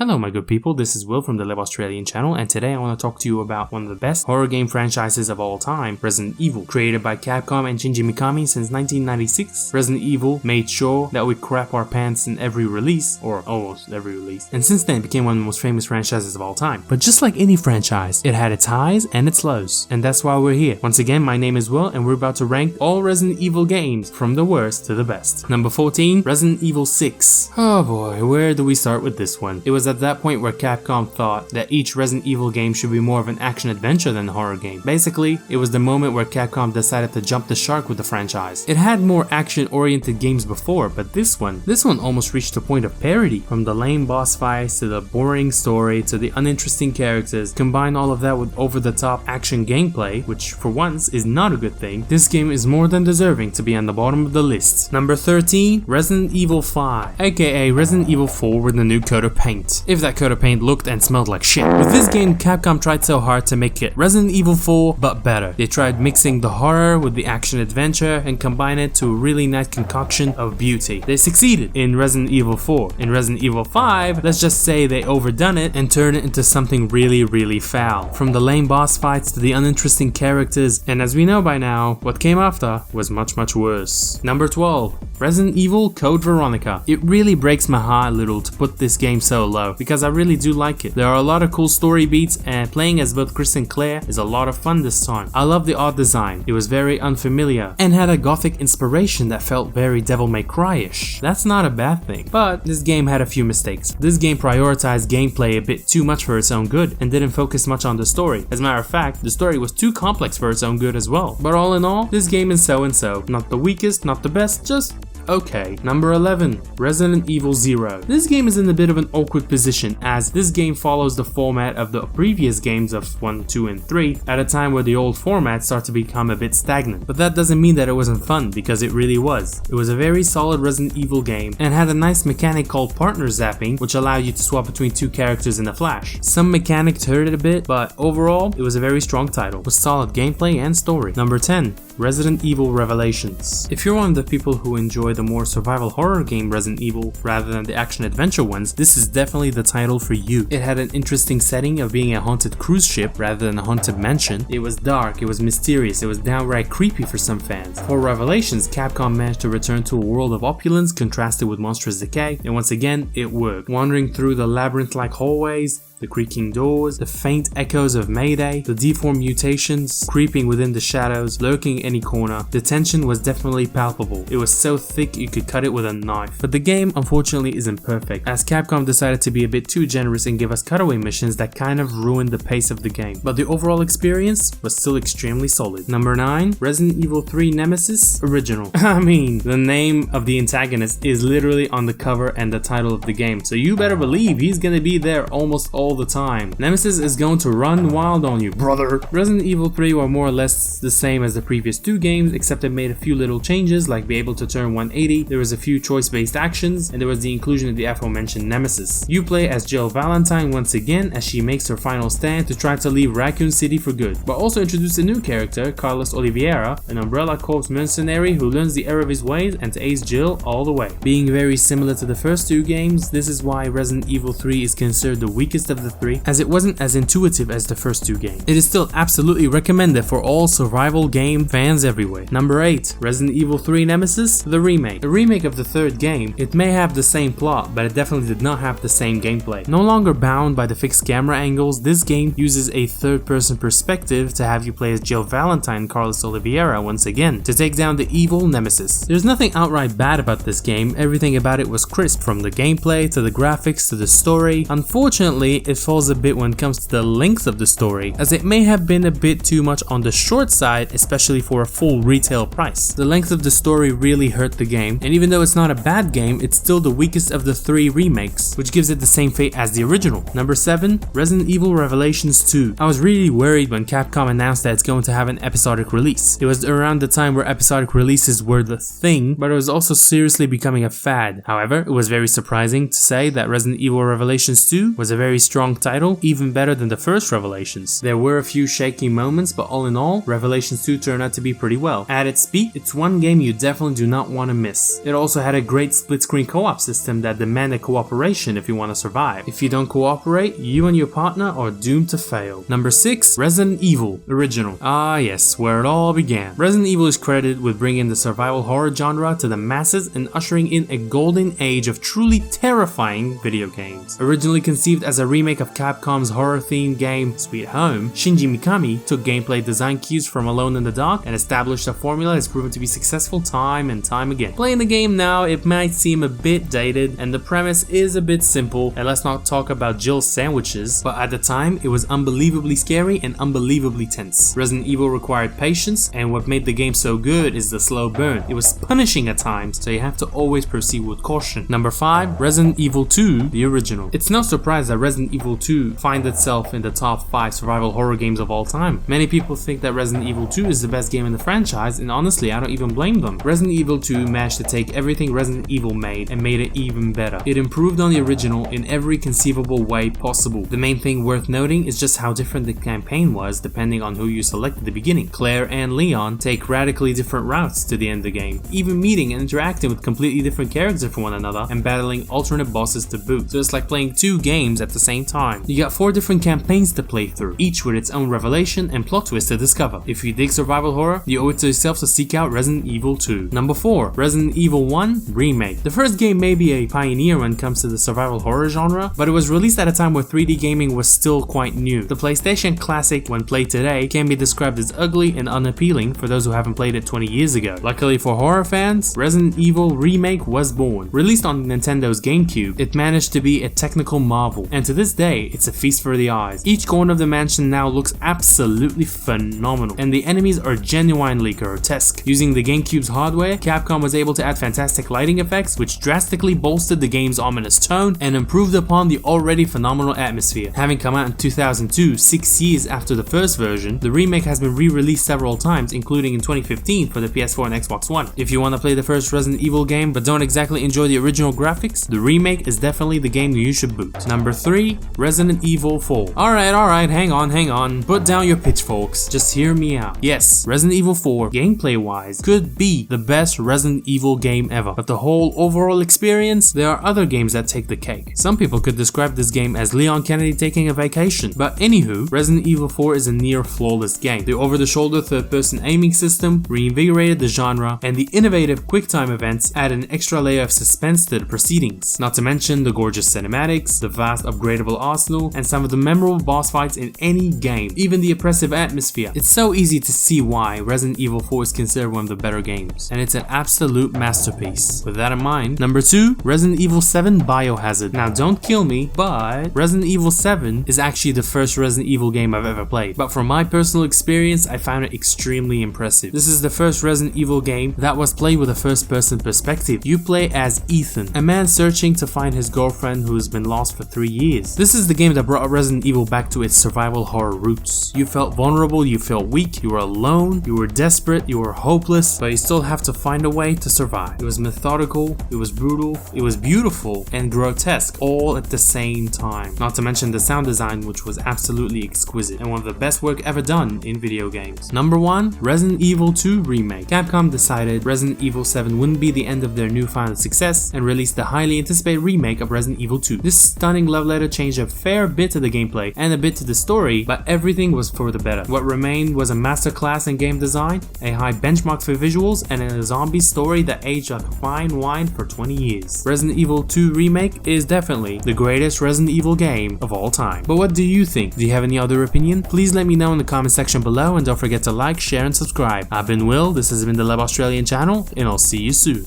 Hello my good people, this is Will from the Live Australian channel, and today I want to talk to you about one of the best horror game franchises of all time, Resident Evil. Created by Capcom and Shinji Mikami since 1996, Resident Evil made sure that we crap our pants in every release, or almost every release, and since then it became one of the most famous franchises of all time. But just like any franchise, it had its highs and its lows, and that's why we're here. Once again, my name is Will, and we're about to rank all Resident Evil games from the worst to the best. Number 14, Resident Evil 6. Oh boy, where do we start with this one? It was at that point where Capcom thought that each Resident Evil game should be more of an action-adventure than a horror game. Basically, it was the moment where Capcom decided to jump the shark with the franchise. It had more action-oriented games before, but this one almost reached a point of parody. From the lame boss fights to the boring story to the uninteresting characters, combine all of that with over-the-top action gameplay, which for once is not a good thing, this game is more than deserving to be on the bottom of the list. Number 13, Resident Evil 5, aka Resident Evil 4 with a new coat of paint. If that coat of paint looked and smelled like shit. With this game, Capcom tried so hard to make it Resident Evil 4 but better. They tried mixing the horror with the action adventure and combine it to a really nice concoction of beauty. They succeeded in Resident Evil 4. In Resident Evil 5, let's just say they overdone it and turned it into something really foul. From the lame boss fights to the uninteresting characters, and as we know by now, what came after was much worse. Number 12, Resident Evil Code Veronica. It really breaks my heart a little to put this game so low, because I really do like it. There are a lot of cool story beats, and playing as both Chris and Claire is a lot of fun this time. I love the art design. It was very unfamiliar and had a gothic inspiration that felt very Devil May Cry-ish. That's not a bad thing, but this game had a few mistakes. This game prioritized gameplay a bit too much for its own good and didn't focus much on the story. As a matter of fact, the story was too complex for its own good as well. But all in all, this game is so-and-so. Not the weakest, not the best, just okay. Number 11, Resident Evil 0. This game is in a bit of an awkward position, as this game follows the format of the previous games of 1, 2, and 3 at a time where the old formats start to become a bit stagnant. But that doesn't mean that it wasn't fun, because it really was. It was a very solid Resident Evil game and had a nice mechanic called partner zapping, which allowed you to swap between two characters in a flash. Some mechanics hurt it a bit, but overall, it was a very strong title with solid gameplay and story. Number 10, Resident Evil Revelations. If you're one of the people who enjoy the more survival horror game Resident Evil rather than the action adventure ones, this is definitely the title for you. It had an interesting setting of being a haunted cruise ship rather than a haunted mansion. It was dark, it was mysterious, it was downright creepy for some fans. For Revelations, Capcom managed to return to a world of opulence contrasted with monstrous decay, and once again, it worked. Wandering through the labyrinth-like hallways, the creaking doors, the faint echoes of Mayday, the deformed mutations creeping within the shadows, lurking any corner. The tension was definitely palpable. It was so thick you could cut it with a knife. But the game unfortunately isn't perfect, as Capcom decided to be a bit too generous and give us cutaway missions that kind of ruined the pace of the game. But the overall experience was still extremely solid. Number 9, Resident Evil 3 Nemesis Original. I mean, the name of the antagonist is literally on the cover and the title of the game, so you better believe he's gonna be there almost all the time. Nemesis is going to run wild on you, brother. Resident Evil 3 were more or less the same as the previous two games, except it made a few little changes, like be able to turn 180, there was a few choice-based actions, and there was the inclusion of the aforementioned Nemesis. You play as Jill Valentine once again, as she makes her final stand to try to leave Raccoon City for good, but also introduce a new character, Carlos Oliveira, an Umbrella Corps mercenary who learns the error of his ways and to ace Jill all the way. Being very similar to the first two games, this is why Resident Evil 3 is considered the weakest of the three, as it wasn't as intuitive as the first two games. It is still absolutely recommended for all survival game fans everywhere. Number 8, Resident Evil 3 Nemesis, the remake. The remake of the third game, it may have the same plot, but it definitely did not have the same gameplay. No longer bound by the fixed camera angles, this game uses a third-person perspective to have you play as Jill Valentine and Carlos Oliveira once again, to take down the evil Nemesis. There's nothing outright bad about this game, everything about it was crisp, from the gameplay to the graphics to the story. Unfortunately, it falls a bit when it comes to the length of the story, as it may have been a bit too much on the short side, especially for a full retail price. The length of the story really hurt the game, and even though it's not a bad game, it's still the weakest of the three remakes, which gives it the same fate as the original. Number 7, Resident Evil Revelations 2. I was really worried when Capcom announced that it's going to have an episodic release. It was around the time where episodic releases were the thing, but it was also seriously becoming a fad. However, it was very surprising to say that Resident Evil Revelations 2 was a very strong title, even better than the first Revelations. There were a few shaky moments, but all in all, Revelations 2 turned out to be pretty well. At its peak, it's one game you definitely do not want to miss. It also had a great split-screen co-op system that demanded cooperation if you want to survive. If you don't cooperate, you and your partner are doomed to fail. Number 6. Resident Evil Original. Ah yes, where it all began. Resident Evil is credited with bringing the survival horror genre to the masses and ushering in a golden age of truly terrifying video games. Originally conceived as a remake of Capcom's horror-themed game Sweet Home, Shinji Mikami took gameplay design cues from Alone in the Dark and established a formula that has proven to be successful time and time again. Playing the game now, it might seem a bit dated and the premise is a bit simple, and let's not talk about Jill's sandwiches, but at the time it was unbelievably scary and unbelievably tense. Resident Evil required patience, and what made the game so good is the slow burn. It was punishing at times, so you have to always proceed with caution. Number 5. Resident Evil 2, the original. It's no surprise that Resident Evil 2 finds itself in the top 5 survival horror games of all time. Many people think that Resident Evil 2 is the best game in the franchise, and honestly I don't even blame them. Resident Evil 2 managed to take everything Resident Evil made and made it even better. It improved on the original in every conceivable way possible. The main thing worth noting is just how different the campaign was depending on who you select at the beginning. Claire and Leon take radically different routes to the end of the game, even meeting and interacting with completely different characters from one another and battling alternate bosses to boot. So it's like playing 2 games at the same time. You got 4 different campaigns to play through, each with its own revelation and plot twist to discover. If you dig survival horror, you owe it to yourself to seek out Resident Evil 2. Number 4. Resident Evil 1 Remake. The first game may be a pioneer when it comes to the survival horror genre, but it was released at a time where 3D gaming was still quite new. The PlayStation Classic, when played today, can be described as ugly and unappealing for those who haven't played it 20 years ago. Luckily for horror fans, Resident Evil Remake was born. Released on Nintendo's GameCube, it managed to be a technical marvel, and to this day, it's a feast for the eyes. Each corner of the mansion now looks absolutely phenomenal, and the enemies are genuinely grotesque. Using the GameCube's hardware, Capcom was able to add fantastic lighting effects, which drastically bolstered the game's ominous tone and improved upon the already phenomenal atmosphere. Having come out in 2002, 6 years after the first version, the remake has been re-released several times, including in 2015 for the PS4 and Xbox One. If you want to play the first Resident Evil game but don't exactly enjoy the original graphics, the remake is definitely the game you should boot. Number 3. Resident Evil 4. Alright, hang on. Put down your pitchforks. Just hear me out. Yes, Resident Evil 4, gameplay-wise, could be the best Resident Evil game ever, but the whole overall experience, there are other games that take the cake. Some people could describe this game as Leon Kennedy taking a vacation, but anywho, Resident Evil 4 is a near flawless game. The over-the-shoulder third-person aiming system reinvigorated the genre, and the innovative quick-time events add an extra layer of suspense to the proceedings. Not to mention the gorgeous cinematics, the vast upgradable arsenal, and some of the memorable boss fights in any game, even the oppressive atmosphere. It's so easy to see why Resident Evil 4 is considered one of the better games, and it's an absolute masterpiece. With that in mind, number 2, Resident Evil 7 Biohazard. Now don't kill me, but Resident Evil 7 is actually the first Resident Evil game I've ever played, but from my personal experience, I found it extremely impressive. This is the first Resident Evil game that was played with a first-person perspective. You play as Ethan, a man searching to find his girlfriend who has been lost for 3 years. This is the game that brought Resident Evil back to its survival horror roots. You felt vulnerable, you felt weak, you were alone, you were desperate, you were hopeless, but you still have to find a way to survive. It was methodical, it was brutal, it was beautiful, and grotesque all at the same time. Not to mention the sound design, which was absolutely exquisite and one of the best work ever done in video games. Number 1, Resident Evil 2 Remake. Capcom decided Resident Evil 7 wouldn't be the end of their newfound success and released the highly anticipated remake of Resident Evil 2. This stunning love letter changed a fair bit to the gameplay and a bit to the story, but everything was for the better. What remained was a masterclass in game design, a high benchmark for visuals, and a zombie story that aged like fine wine for 20 years. Resident Evil 2 Remake is definitely the greatest Resident Evil game of all time. But what do you think? Do you have any other opinion? Please let me know in the comment section below, and don't forget to like, share, and subscribe. I've been Will, this has been the Lab Australian channel, and I'll see you soon.